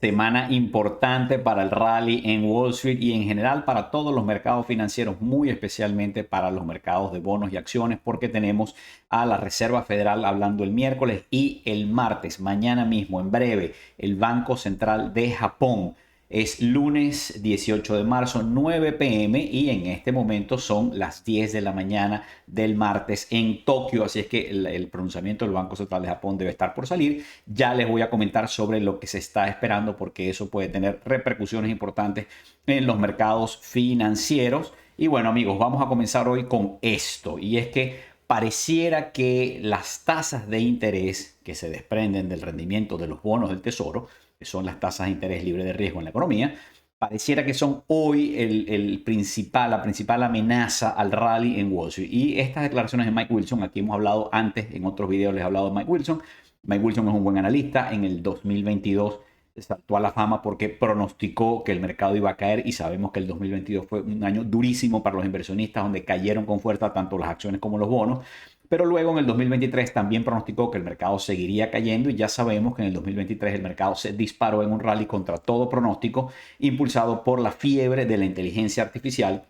Semana importante para el rally en Wall Street y en general para todos los mercados financieros, muy especialmente para los mercados de bonos y acciones, porque tenemos a la Reserva Federal hablando el miércoles y el martes, mañana mismo, en breve, el Banco Central de Japón. Es lunes 18 de marzo, 9 p.m. y en este momento son las 10 de la mañana del martes en Tokio. Así es que el pronunciamiento del Banco Central de Japón debe estar por salir. Ya les voy a comentar sobre lo que se está esperando porque eso puede tener repercusiones importantes en los mercados financieros. Y bueno, amigos, vamos a comenzar hoy con esto. Y es que pareciera que las tasas de interés que se desprenden del rendimiento de los bonos del tesoro, que son las tasas de interés libre de riesgo en la economía, pareciera que son hoy la principal amenaza al rally en Wall Street. Y estas declaraciones de Mike Wilson, aquí hemos hablado antes, en otros videos les he hablado de Mike Wilson. Mike Wilson es un buen analista. En el 2022 saltó a la fama porque pronosticó que el mercado iba a caer y sabemos que el 2022 fue un año durísimo para los inversionistas donde cayeron con fuerza tanto las acciones como los bonos. Pero luego en el 2023 también pronosticó que el mercado seguiría cayendo y ya sabemos que en el 2023 el mercado se disparó en un rally contra todo pronóstico, impulsado por la fiebre de la inteligencia artificial.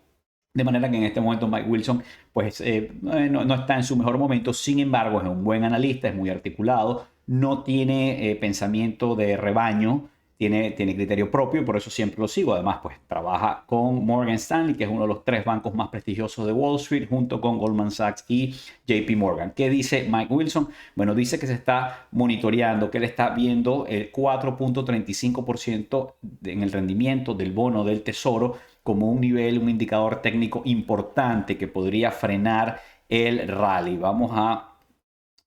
De manera que en este momento Mike Wilson pues no está en su mejor momento. Sin embargo, es un buen analista, es muy articulado, no tiene pensamiento de rebaño, tiene criterio propio y por eso siempre lo sigo. Además, pues trabaja con Morgan Stanley, que es uno de los tres bancos más prestigiosos de Wall Street, junto con Goldman Sachs y JP Morgan. ¿Qué dice Mike Wilson? Bueno, dice que se está monitoreando, que él está viendo el 4.35% en el rendimiento del bono del tesoro como un nivel, un indicador técnico importante que podría frenar el rally. Vamos a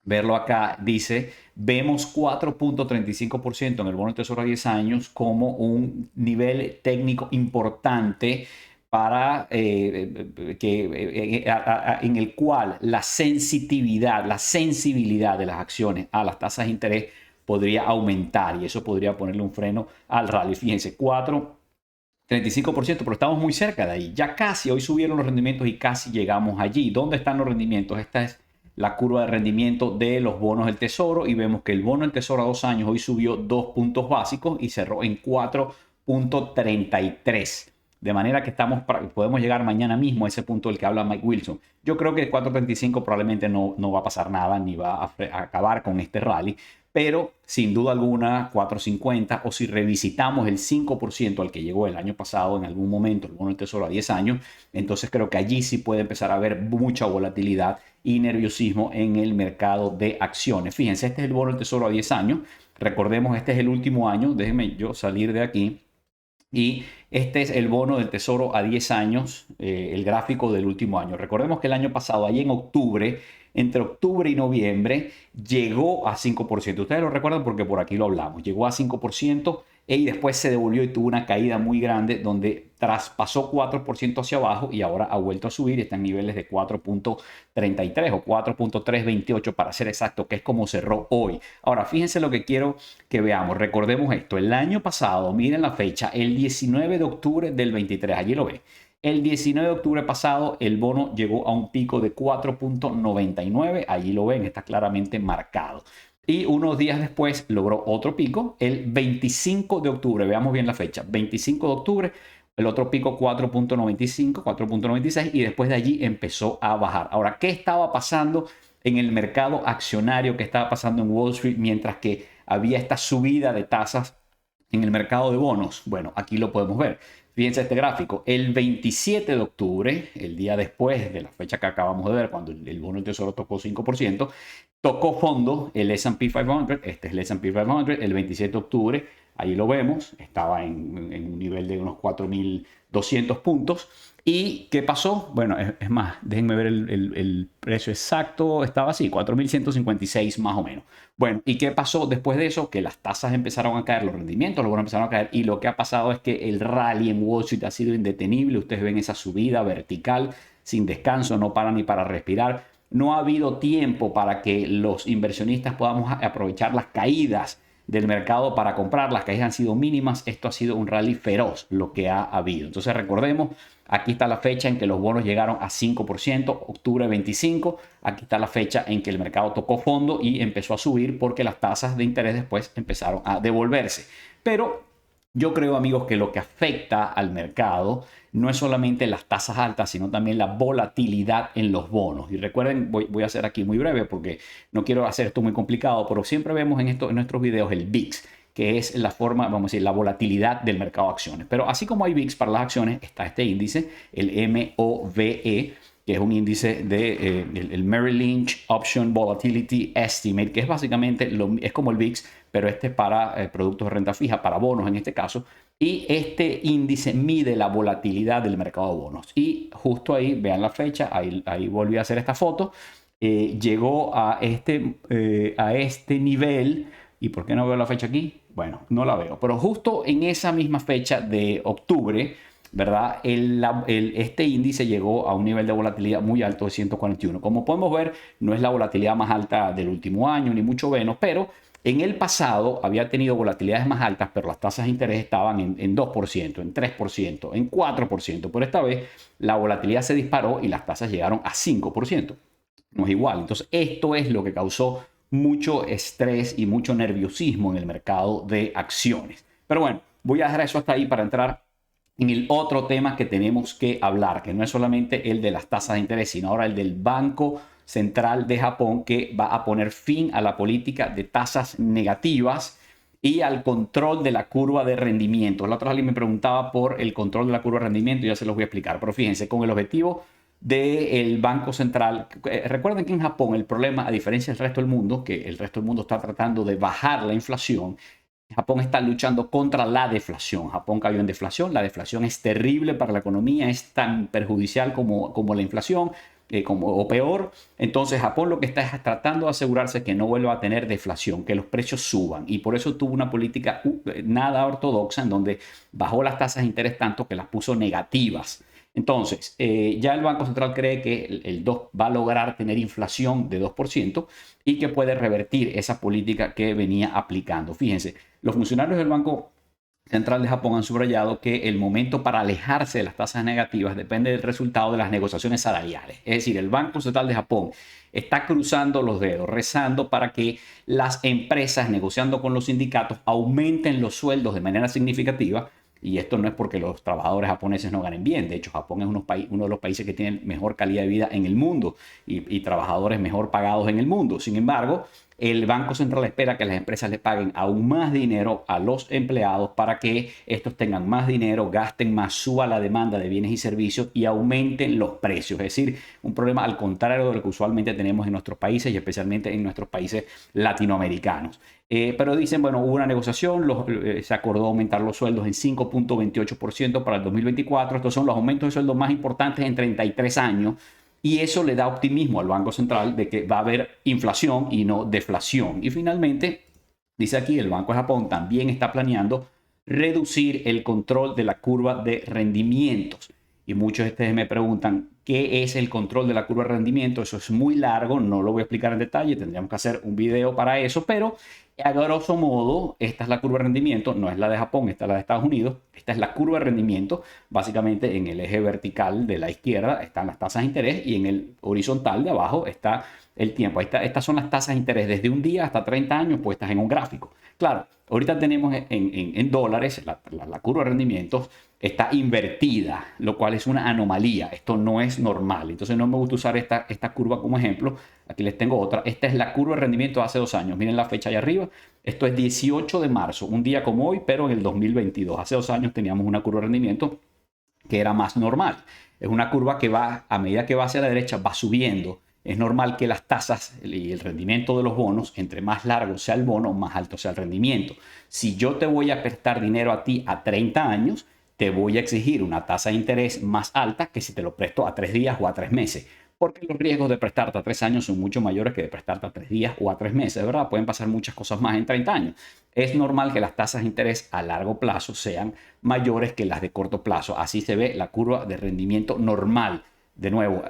verlo acá. Dice, vemos 4.35% en el bono del tesoro a 10 años como un nivel técnico importante para en el cual la sensibilidad de las acciones a las tasas de interés podría aumentar y eso podría ponerle un freno al rally. Fíjense, 35%, pero estamos muy cerca de ahí. Ya casi, hoy subieron los rendimientos y casi llegamos allí. ¿Dónde están los rendimientos? Esta es la curva de rendimiento de los bonos del tesoro y vemos que el bono del tesoro a 2 años hoy subió 2 puntos básicos y cerró en 4.33. De manera que podemos llegar mañana mismo a ese punto del que habla Mike Wilson. Yo creo que 4.35 probablemente no va a pasar nada ni va a acabar con este rally, pero sin duda alguna 4.50 o si revisitamos el 5% al que llegó el año pasado en algún momento el bono del tesoro a 10 años, entonces creo que allí sí puede empezar a haber mucha volatilidad y nerviosismo en el mercado de acciones. Fíjense, este es el bono del tesoro a 10 años. Recordemos, este es el último año. Déjenme yo salir de aquí. Y este es el bono del tesoro a 10 años, el gráfico del último año. Recordemos que el año pasado, ahí en octubre, entre octubre y noviembre, llegó a 5%. Ustedes lo recuerdan porque por aquí lo hablamos. Llegó a 5% y después se devolvió y tuvo una caída muy grande donde traspasó 4% hacia abajo y ahora ha vuelto a subir y está en niveles de 4.33 o 4.328 para ser exacto, que es como cerró hoy. Ahora, fíjense lo que quiero que veamos. Recordemos esto. El año pasado, miren la fecha, el 19 de octubre del 23, allí lo ven. El 19 de octubre pasado, el bono llegó a un pico de 4.99. Allí lo ven, está claramente marcado. Y unos días después logró otro pico, el 25 de octubre. Veamos bien la fecha. 25 de octubre, el otro pico 4.95, 4.96 y después de allí empezó a bajar. Ahora, ¿qué estaba pasando en el mercado accionario? ¿Qué estaba pasando en Wall Street mientras que había esta subida de tasas en el mercado de bonos? Bueno, aquí lo podemos ver. Fíjense este gráfico. El 27 de octubre, el día después de la fecha que acabamos de ver, cuando el bono del tesoro tocó 5%, tocó fondo el S&P 500. Este es el S&P 500. El 27 de octubre, ahí lo vemos, estaba en un nivel de unos 4.200 puntos. ¿Y qué pasó? Bueno, es más, déjenme ver el precio exacto. Estaba así, 4.156 más o menos. Bueno, ¿y qué pasó después de eso? Que las tasas empezaron a caer, los rendimientos los bonos empezaron a caer y lo que ha pasado es que el rally en Wall Street ha sido indetenible. Ustedes ven esa subida vertical sin descanso, no para ni para respirar. No ha habido tiempo para que los inversionistas podamos aprovechar las caídas del mercado para comprar. Las caídas han sido mínimas. Esto ha sido un rally feroz lo que ha habido. Entonces recordemos, aquí está la fecha en que los bonos llegaron a 5%, octubre 25. Aquí está la fecha en que el mercado tocó fondo y empezó a subir porque las tasas de interés después empezaron a devolverse. Pero Yo creo, amigos, que lo que afecta al mercado no es solamente las tasas altas, sino también la volatilidad en los bonos. Y recuerden, voy a hacer aquí muy breve porque no quiero hacer esto muy complicado, pero siempre vemos en nuestros videos el VIX, que es la forma, vamos a decir, la volatilidad del mercado de acciones. Pero así como hay VIX para las acciones, está este índice, el MOVE, que es un índice de el Merrill Lynch Option Volatility Estimate, que es básicamente, es como el VIX, pero este es para productos de renta fija, para bonos en este caso. Y este índice mide la volatilidad del mercado de bonos. Y justo ahí, vean la fecha, ahí volví a hacer esta foto, llegó a este nivel. ¿Y por qué no veo la fecha aquí? Bueno, no la veo. Pero justo en esa misma fecha de octubre, ¿verdad? Este índice llegó a un nivel de volatilidad muy alto de 141. Como podemos ver, no es la volatilidad más alta del último año, ni mucho menos, pero en el pasado había tenido volatilidades más altas, pero las tasas de interés estaban en 2%, en 3%, en 4%. Por esta vez, la volatilidad se disparó y las tasas llegaron a 5%. No es igual. Entonces, esto es lo que causó mucho estrés y mucho nerviosismo en el mercado de acciones. Pero bueno, voy a dejar eso hasta ahí para entrar en el otro tema que tenemos que hablar, que no es solamente el de las tasas de interés, sino ahora el del Banco Central de Japón, que va a poner fin a la política de tasas negativas y al control de la curva de rendimiento. La otra vez alguien me preguntaba por el control de la curva de rendimiento y ya se los voy a explicar. Pero fíjense, con el objetivo del Banco Central. Recuerden que en Japón el problema, a diferencia del resto del mundo, que el resto del mundo está tratando de bajar la inflación, Japón está luchando contra la deflación. Japón cayó en deflación. La deflación es terrible para la economía, es tan perjudicial como la inflación, o peor. Entonces Japón lo que está es tratando de asegurarse que no vuelva a tener deflación, que los precios suban. Y por eso tuvo una política nada ortodoxa en donde bajó las tasas de interés tanto que las puso negativas. Entonces, ya el Banco Central cree que el 2 va a lograr tener inflación de 2% y que puede revertir esa política que venía aplicando. Fíjense, los funcionarios del Banco Central de Japón han subrayado que el momento para alejarse de las tasas negativas depende del resultado de las negociaciones salariales. Es decir, el Banco Central de Japón está cruzando los dedos, rezando para que las empresas, negociando con los sindicatos, aumenten los sueldos de manera significativa. Y esto no es porque los trabajadores japoneses no ganen bien. De hecho, Japón es uno de los países que tienen mejor calidad de vida en el mundo y trabajadores mejor pagados en el mundo. Sin embargo, el Banco Central espera que las empresas le paguen aún más dinero a los empleados para que estos tengan más dinero, gasten más, suba la demanda de bienes y servicios y aumenten los precios. Es decir, un problema al contrario de lo que usualmente tenemos en nuestros países y especialmente en nuestros países latinoamericanos. Pero dicen, bueno, hubo una negociación, se acordó aumentar los sueldos en 5.28% para el 2024. Estos son los aumentos de sueldo más importantes en 33 años. Y eso le da optimismo al Banco Central de que va a haber inflación y no deflación. Y finalmente, dice aquí, el Banco de Japón también está planeando reducir el control de la curva de rendimientos. Y muchos de ustedes me preguntan, ¿qué es el control de la curva de rendimiento? Eso es muy largo, no lo voy a explicar en detalle, tendríamos que hacer un video para eso, pero a grosso modo, esta es la curva de rendimiento, no es la de Japón, esta es la de Estados Unidos. Esta es la curva de rendimiento. Básicamente en el eje vertical de la izquierda están las tasas de interés y en el horizontal de abajo está el tiempo. Estas son las tasas de interés desde un día hasta 30 años puestas en un gráfico. Claro, ahorita tenemos en dólares la curva de rendimientos está invertida, lo cual es una anomalía. Esto no es normal. Entonces no me gusta usar esta curva como ejemplo. Aquí les tengo otra. Esta es la curva de rendimiento de hace 2 años. Miren la fecha ahí arriba. Esto es 18 de marzo, un día como hoy, pero en el 2022. Hace 2 años teníamos una curva de rendimiento que era más normal. Es una curva que va, a medida que va hacia la derecha, va subiendo. Es normal que las tasas y el rendimiento de los bonos, entre más largo sea el bono, más alto sea el rendimiento. Si yo te voy a prestar dinero a ti a 30 años, te voy a exigir una tasa de interés más alta que si te lo presto a 3 días o a 3 meses. Porque los riesgos de prestarte a 3 años son mucho mayores que de prestarte a 3 días o a 3 meses, ¿verdad? Pueden pasar muchas cosas más en 30 años. Es normal que las tasas de interés a largo plazo sean mayores que las de corto plazo. Así se ve la curva de rendimiento normal. De nuevo,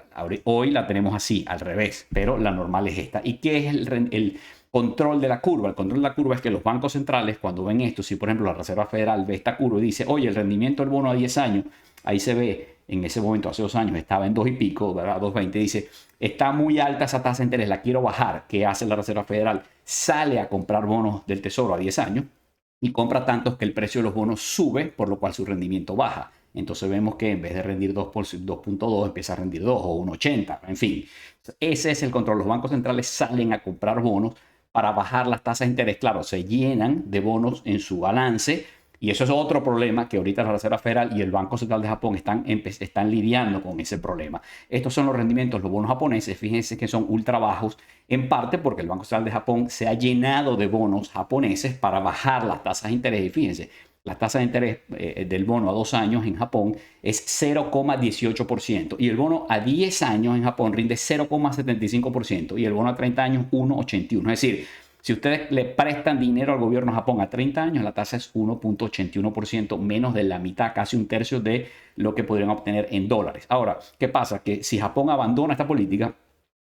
hoy la tenemos así, al revés, pero la normal es esta. ¿Y qué es el control de la curva? El control de la curva es que los bancos centrales, cuando ven esto, si por ejemplo la Reserva Federal ve esta curva y dice, oye, el rendimiento del bono a 10 años, ahí se ve, en ese momento, hace 2 años, estaba en 2 y pico, ¿verdad? 2.20, dice, está muy alta esa tasa de interés, la quiero bajar. ¿Qué hace la Reserva Federal? Sale a comprar bonos del Tesoro a 10 años y compra tantos que el precio de los bonos sube, por lo cual su rendimiento baja. Entonces vemos que en vez de rendir 2.2 empieza a rendir 2 o 1.80. En fin, ese es el control. Los bancos centrales salen a comprar bonos para bajar las tasas de interés. Claro, se llenan de bonos en su balance y eso es otro problema que ahorita la Reserva Federal y el Banco Central de Japón están lidiando con ese problema. Estos son los rendimientos, los bonos japoneses. Fíjense que son ultra bajos, en parte porque el Banco Central de Japón se ha llenado de bonos japoneses para bajar las tasas de interés. Y fíjense, las tasas de interés del bono a 2 años en Japón es 0,18% y el bono a 10 años en Japón rinde 0,75% y el bono a 30 años 1,81%. Es decir, si ustedes le prestan dinero al gobierno de Japón a 30 años, la tasa es 1,81%, menos de la mitad, casi un tercio de lo que podrían obtener en dólares. Ahora, ¿qué pasa? Que si Japón abandona esta política,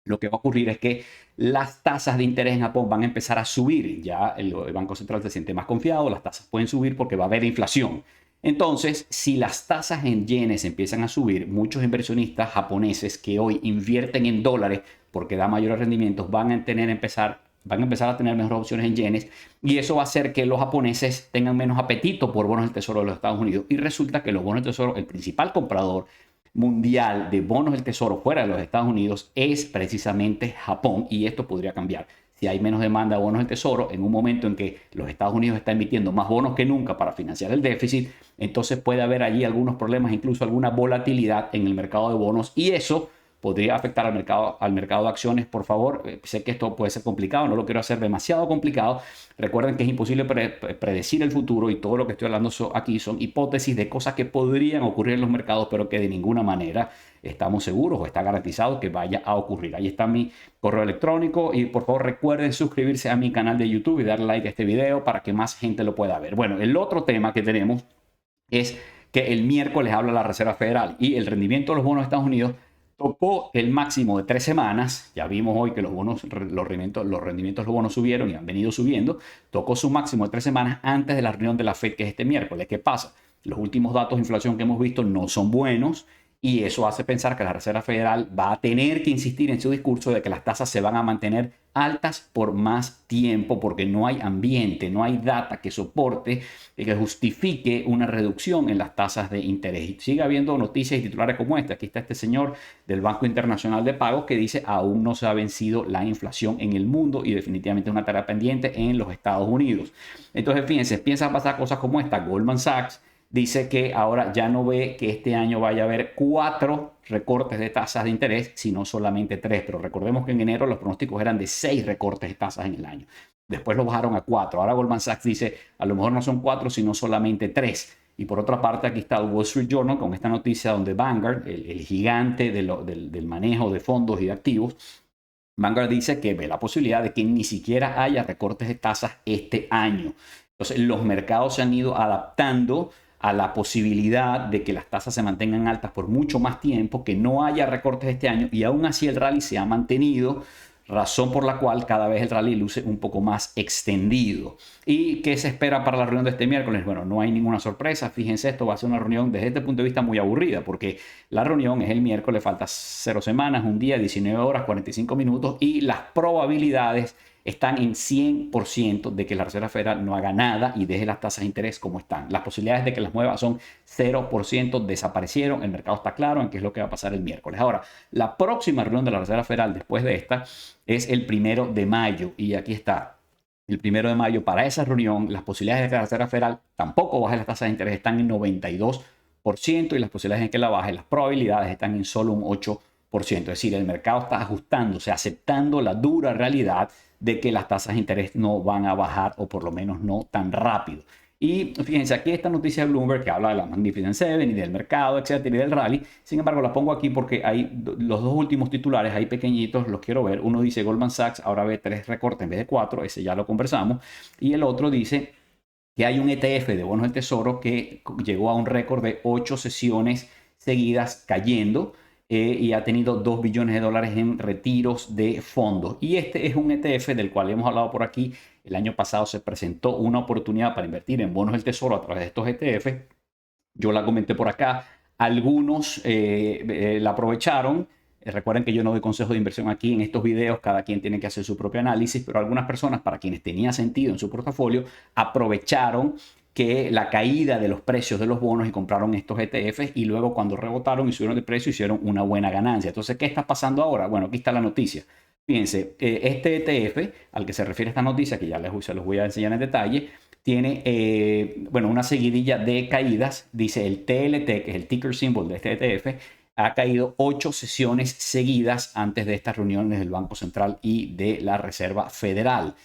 lo que va a ocurrir es que las tasas de interés en Japón van a empezar a subir. Ya el Banco Central se siente más confiado, las tasas pueden subir porque va a haber inflación. Entonces, si las tasas en yenes empiezan a subir, muchos inversionistas japoneses que hoy invierten en dólares porque da mayores rendimientos van a empezar a tener mejores opciones en yenes y eso va a hacer que los japoneses tengan menos apetito por bonos del Tesoro de los Estados Unidos. Y resulta que los bonos del Tesoro, el principal comprador mundial de bonos del Tesoro fuera de los Estados Unidos es precisamente Japón y esto podría cambiar. Si hay menos demanda de bonos del Tesoro, en un momento en que los Estados Unidos están emitiendo más bonos que nunca para financiar el déficit, entonces puede haber allí algunos problemas, incluso alguna volatilidad en el mercado de bonos y eso podría afectar al mercado de acciones. Por favor, sé que esto puede ser complicado, no lo quiero hacer demasiado complicado. Recuerden que es imposible predecir el futuro y todo lo que estoy hablando aquí son hipótesis de cosas que podrían ocurrir en los mercados, pero que de ninguna manera estamos seguros o está garantizado que vaya a ocurrir. Ahí está mi correo electrónico y por favor recuerden suscribirse a mi canal de YouTube y darle like a este video para que más gente lo pueda ver. Bueno, el otro tema que tenemos es que el miércoles habla la Reserva Federal y el rendimiento de los bonos de Estados Unidos tocó el máximo de 3 semanas. Ya vimos hoy que los rendimientos de los bonos subieron y han venido subiendo. Tocó su máximo de 3 semanas antes de la reunión de la Fed, que es este miércoles. ¿Qué pasa? Los últimos datos de inflación que hemos visto no son buenos y eso hace pensar que la Reserva Federal va a tener que insistir en su discurso de que las tasas se van a mantener altas por más tiempo porque no hay ambiente, no hay data que soporte y que justifique una reducción en las tasas de interés. Y sigue habiendo noticias y titulares como este. Aquí está este señor del Banco Internacional de Pagos que dice aún no se ha vencido la inflación en el mundo y definitivamente es una tarea pendiente en los Estados Unidos. Entonces, fíjense, piensan pasar cosas como esta. Goldman Sachs dice que ahora ya no ve que este año vaya a haber 4 recortes de tasas de interés, sino solamente 3. Pero recordemos que en enero los pronósticos eran de 6 recortes de tasas en el año. Después lo bajaron a 4. Ahora Goldman Sachs dice, a lo mejor no son 4, sino solamente 3. Y por otra parte, aquí está el Wall Street Journal con esta noticia donde Vanguard, el gigante del manejo de fondos y de activos, Vanguard dice que ve la posibilidad de que ni siquiera haya recortes de tasas este año. Entonces, los mercados se han ido adaptando a la posibilidad de que las tasas se mantengan altas por mucho más tiempo, que no haya recortes este año y aún así el rally se ha mantenido, razón por la cual cada vez el rally luce un poco más extendido. ¿Y qué se espera para la reunión de este miércoles? Bueno, no hay ninguna sorpresa. Fíjense, esto va a ser una reunión desde este punto de vista muy aburrida porque la reunión es el miércoles, falta 0 semanas, un día, 19 horas, 45 minutos y las probabilidades están en 100% de que la Reserva Federal no haga nada y deje las tasas de interés como están. Las posibilidades de que las mueva son 0%, desaparecieron. El mercado está claro en qué es lo que va a pasar el miércoles. Ahora, la próxima reunión de la Reserva Federal después de esta es el 1 de mayo y aquí está. El 1 de mayo, para esa reunión, las posibilidades de que la Reserva Federal tampoco baje las tasas de interés están en 92% y las posibilidades de que la baje, las probabilidades están en solo un 8%. Es decir, el mercado está ajustándose, aceptando la dura realidad de que las tasas de interés no van a bajar o por lo menos no tan rápido. Y fíjense, aquí esta noticia de Bloomberg que habla de la Magnificent Seven y del mercado, etcétera, y del rally. Sin embargo, la pongo aquí porque hay los dos últimos titulares, ahí pequeñitos, los quiero ver. Uno dice Goldman Sachs ahora ve 3 recortes en vez de 4, ese ya lo conversamos. Y el otro dice que hay un ETF de bonos del Tesoro que llegó a un récord de 8 sesiones seguidas cayendo. Y ha tenido 2 billones de dólares en retiros de fondos. Y este es un ETF del cual hemos hablado por aquí. El año pasado se presentó una oportunidad para invertir en bonos del Tesoro a través de estos ETF. Yo la comenté por acá. Algunos la aprovecharon, Recuerden que yo no doy consejo de inversión aquí en estos videos, cada quien tiene que hacer su propio análisis, pero algunas personas, para quienes tenía sentido en su portafolio, aprovecharon que la caída de los precios de los bonos y compraron estos ETFs y luego cuando rebotaron y subieron de precio hicieron una buena ganancia. Entonces, ¿qué está pasando ahora? Bueno, aquí está la noticia. Fíjense, este ETF al que se refiere esta noticia, que ya se los voy a enseñar en detalle, tiene bueno, una seguidilla de caídas. Dice el TLT, que es el ticker symbol de este ETF, ha caído 8 sesiones seguidas antes de estas reuniones del Banco Central y de la Reserva Federal.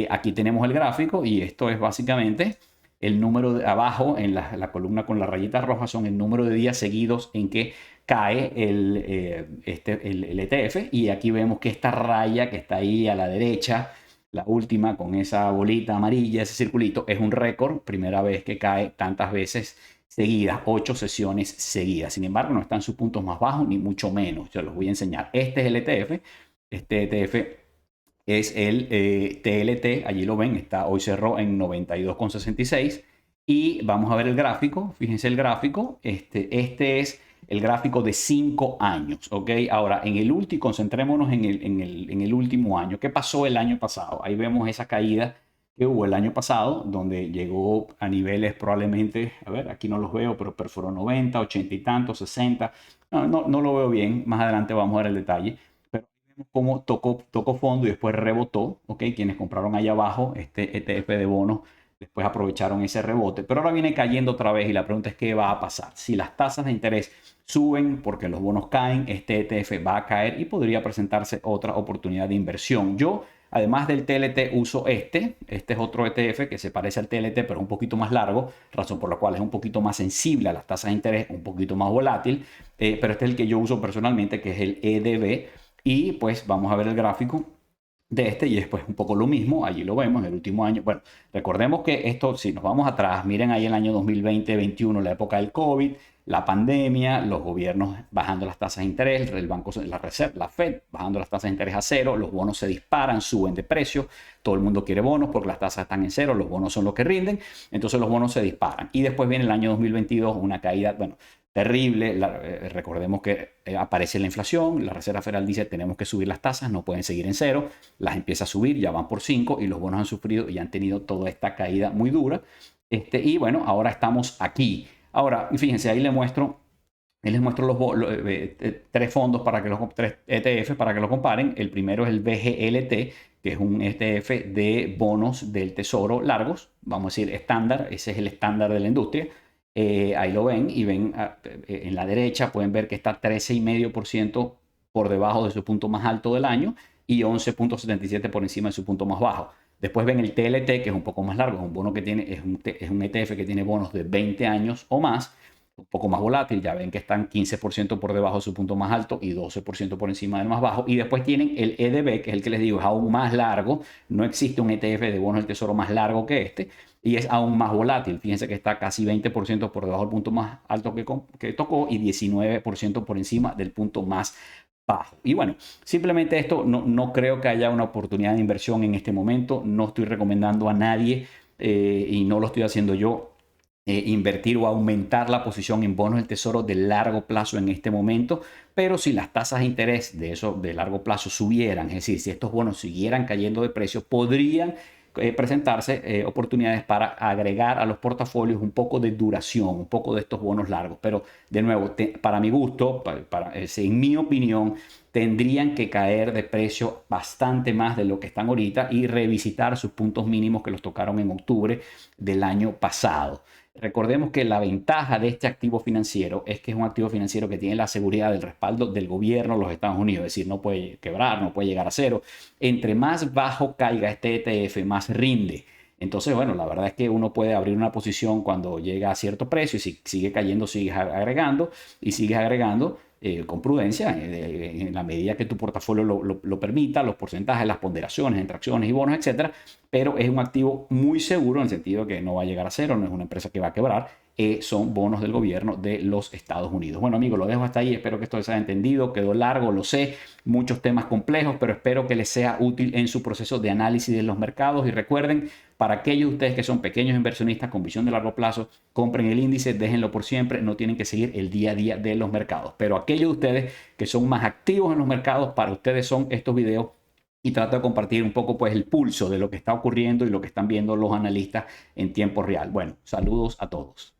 Aquí tenemos el gráfico y esto es básicamente el número de abajo en la columna con la rayita roja, son el número de días seguidos en que cae el ETF, y aquí vemos que esta raya que está ahí a la derecha, la última con esa bolita amarilla, ese circulito, es un récord, primera vez que cae tantas veces seguidas, 8 sesiones seguidas. Sin embargo, no están sus puntos más bajos ni mucho menos. Yo los voy a enseñar. Este es el ETF. Este ETF es el TLT, allí lo ven, hoy cerró en 92,66 y vamos a ver el gráfico. Fíjense el gráfico. Este es el gráfico de 5 años, ¿ok? Ahora, concentrémonos en el último año. ¿Qué pasó el año pasado? Ahí vemos esa caída que hubo el año pasado, donde llegó a niveles probablemente, a ver, aquí no los veo, pero perforó 90, 80 y tantos, 60. No lo veo bien. Más adelante vamos a ver el detalle. Pero vemos cómo tocó fondo y después rebotó, ¿ok? Quienes compraron allá abajo este ETF de bonos después aprovecharon ese rebote, pero ahora viene cayendo otra vez y la pregunta es qué va a pasar. Si las tasas de interés suben porque los bonos caen, este ETF va a caer y podría presentarse otra oportunidad de inversión. Yo, además del TLT, uso este es otro ETF que se parece al TLT, pero es un poquito más largo, razón por la cual es un poquito más sensible a las tasas de interés, un poquito más volátil, pero este es el que yo uso personalmente, que es el EDB, y pues vamos a ver el gráfico de este y después un poco lo mismo, allí lo vemos en el último año. Bueno, recordemos que esto, si nos vamos atrás, miren ahí el año 2020-21, la época del COVID, la pandemia, los gobiernos bajando las tasas de interés, el banco, la Reserva, la Fed bajando las tasas de interés a cero, los bonos se disparan, suben de precio, todo el mundo quiere bonos porque las tasas están en cero, los bonos son los que rinden, entonces los bonos se disparan. Y después viene el año 2022, una caída, bueno, terrible. Recordemos que aparece la inflación, la Reserva Federal dice tenemos que subir las tasas, no pueden seguir en cero, las empieza a subir, ya van por 5 y los bonos han sufrido y han tenido toda esta caída muy dura. Y bueno, ahora estamos aquí. Ahora, fíjense, ahí les muestro tres fondos para que tres ETF para que lo comparen. El primero es el BGLT, que es un ETF de bonos del tesoro largos, vamos a decir estándar, ese es el estándar de la industria. Ahí lo ven y ven en la derecha pueden ver que está 13,5% por debajo de su punto más alto del año y 11,77 por encima de su punto más bajo. Después ven el TLT, que es un poco más largo, es un bono que tiene, es un ETF que tiene bonos de 20 años o más, un poco más volátil, ya ven que están 15% por debajo de su punto más alto y 12% por encima del más bajo. Y después tienen el EDB, que es el que les digo, es aún más largo. No existe un ETF de bonos del tesoro más largo que este y es aún más volátil. Fíjense que está casi 20% por debajo del punto más alto que tocó y 19% por encima del punto más bajo. Y bueno, simplemente esto, no creo que haya una oportunidad de inversión en este momento. No estoy recomendando a nadie y no lo estoy haciendo yo. Invertir o aumentar la posición en bonos del tesoro de largo plazo en este momento, pero si las tasas de interés de eso de largo plazo subieran, es decir, si estos bonos siguieran cayendo de precio, podrían presentarse oportunidades para agregar a los portafolios un poco de duración, un poco de estos bonos largos. Pero de nuevo, para mi gusto, en mi opinión, tendrían que caer de precio bastante más de lo que están ahorita y revisitar sus puntos mínimos que los tocaron en octubre del año pasado. Recordemos que la ventaja de este activo financiero es que es un activo financiero que tiene la seguridad del respaldo del gobierno de los Estados Unidos, es decir, no puede quebrar, no puede llegar a cero. Entre más bajo caiga este ETF, más rinde. Entonces, bueno, la verdad es que uno puede abrir una posición cuando llega a cierto precio y si sigue cayendo, sigues agregando y sigues agregando con prudencia en la medida que tu portafolio lo permita, los porcentajes, las ponderaciones entre acciones y bonos, etcétera. Pero es un activo muy seguro en el sentido de que no va a llegar a cero, no es una empresa que va a quebrar. Son bonos del gobierno de los Estados Unidos. Bueno, amigos, lo dejo hasta ahí. Espero que esto les haya entendido. Quedó largo, lo sé. Muchos temas complejos, pero espero que les sea útil en su proceso de análisis de los mercados. Y recuerden, Para aquellos de ustedes que son pequeños inversionistas con visión de largo plazo, compren el índice, déjenlo por siempre, no tienen que seguir el día a día de los mercados. Pero aquellos de ustedes que son más activos en los mercados, para ustedes son estos videos y trato de compartir un poco pues el pulso de lo que está ocurriendo y lo que están viendo los analistas en tiempo real. Bueno, saludos a todos.